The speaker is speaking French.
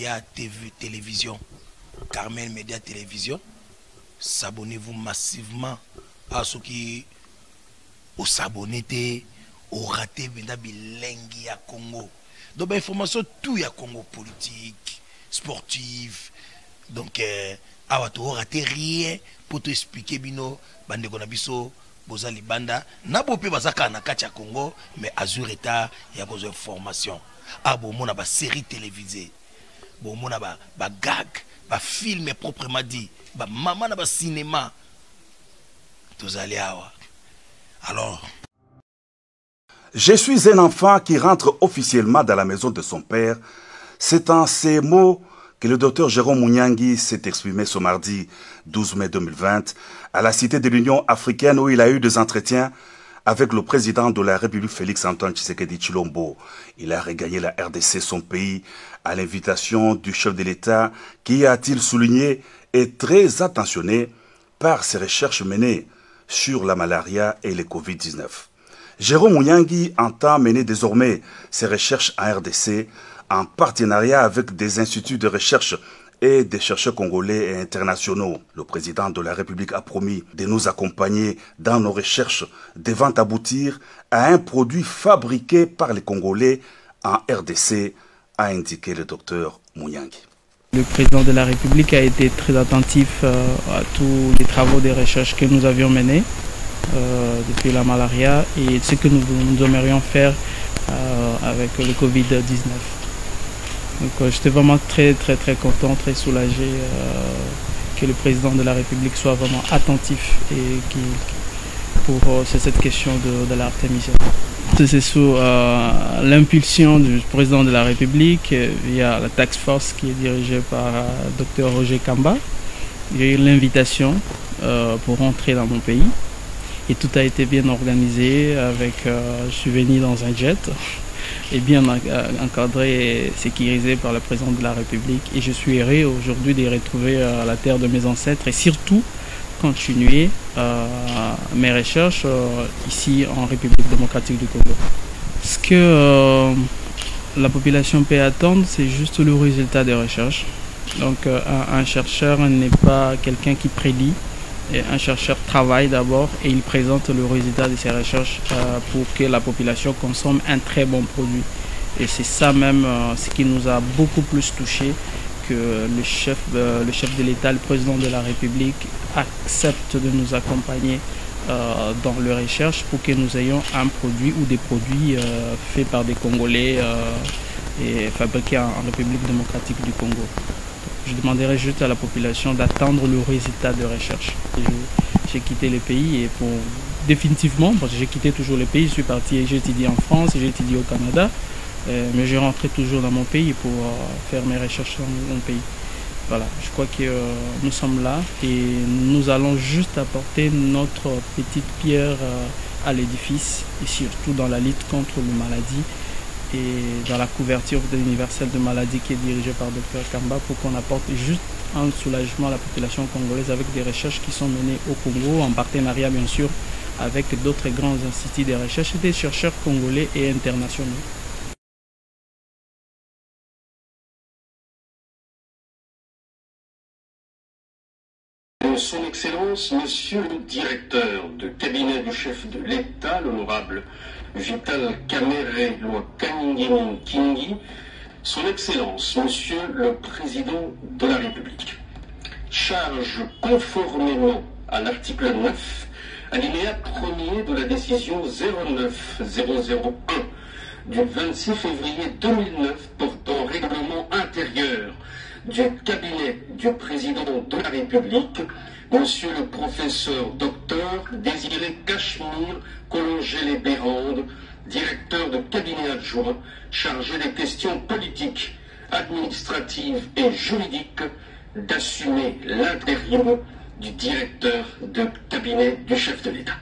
Média Télévision, Carmel Média Télévision. S'abonnez-vous massivement à ceux qui au s'abonner, au raté bilingue à Congo. Donc, information tout y a Congo politique, sportive. Donc, à tu raté rien pour te expliquer bino bande konabiso bozali banda na bopé bazaka na katia Congo mais azur état y a besoin de formation. Ah bon mon a ba série télévisée. Bon mon a ba gag, ba film proprement dit, ba maman na ba cinéma. Tous allez awa. Alors je suis un enfant qui rentre officiellement dans la maison de son père. C'est en ces mots que le docteur Jérôme Mouniangui s'est exprimé ce mardi 12 mai 2020 à la Cité de l'Union africaine où il a eu des entretiens avec le président de la République Félix-Antoine Tshisekedi Tshilombo. Il a regagné la RDC, son pays, à l'invitation du chef de l'État qui, a-t-il souligné, est très attentionné par ses recherches menées sur la malaria et le Covid-19. Jérôme Mouniangui entend mener désormais ses recherches en RDC en partenariat avec des instituts de recherche et des chercheurs congolais et internationaux. Le président de la République a promis de nous accompagner dans nos recherches devant aboutir à un produit fabriqué par les Congolais en RDC, a indiqué le docteur Mouniangui. Le président de la République a été très attentif à tous les travaux de recherche que nous avions menés depuis la malaria et ce que nous aimerions faire avec le Covid-19. Donc j'étais vraiment très content, très soulagé que le président de la République soit vraiment attentif et pour cette question de l'artémisia. C'est sous l'impulsion du président de la République via la task force qui est dirigée par Dr Roger Kamba. J'ai eu l'invitation pour rentrer dans mon pays et tout a été bien organisé avec, je suis venu dans un jet et bien encadré et sécurisé par le président de la République et je suis heureux aujourd'hui de retrouver la terre de mes ancêtres et surtout continuer mes recherches ici en République démocratique du Congo. Ce que la population peut attendre, c'est juste le résultat des recherches. Donc un chercheur n'est pas quelqu'un qui prédit. Et un chercheur travaille d'abord et il présente le résultat de ses recherches pour que la population consomme un très bon produit. Et c'est ça même ce qui nous a beaucoup plus touché que le chef de l'État, le président de la République accepte de nous accompagner dans les recherches pour que nous ayons un produit ou des produits faits par des Congolais et fabriqués en République démocratique du Congo. Je demanderai juste à la population d'attendre le résultat de recherche. J'ai quitté le pays et définitivement, parce que j'ai quitté toujours le pays, je suis parti et j'ai étudié en France, j'ai étudié au Canada, mais je rentrais toujours dans mon pays pour faire mes recherches dans mon pays. Voilà, je crois que nous sommes là et nous allons juste apporter notre petite pierre à l'édifice et surtout dans la lutte contre les maladies et dans la couverture universelle de maladies qui est dirigée par Dr Kamba pour qu'on apporte juste un soulagement à la population congolaise avec des recherches qui sont menées au Congo en partenariat bien sûr avec d'autres grands instituts de recherche et des chercheurs congolais et internationaux. Son Excellence, Monsieur le Directeur de cabinet du chef de l'État, l'honorable Vital Kamerhe Lwakangini Kingi, Son Excellence, Monsieur le Président de la République, charge conformément à l'article 9, alinéa 1er de la décision 09001 du 26 février 2009 portant règlement intérieur du cabinet du président de la République, Monsieur le professeur docteur Désiré Cachemire Collongé-les-Bérandes, directeur de cabinet adjoint chargé des questions politiques, administratives et juridiques, d'assumer l'intérim du directeur de cabinet du chef de l'État.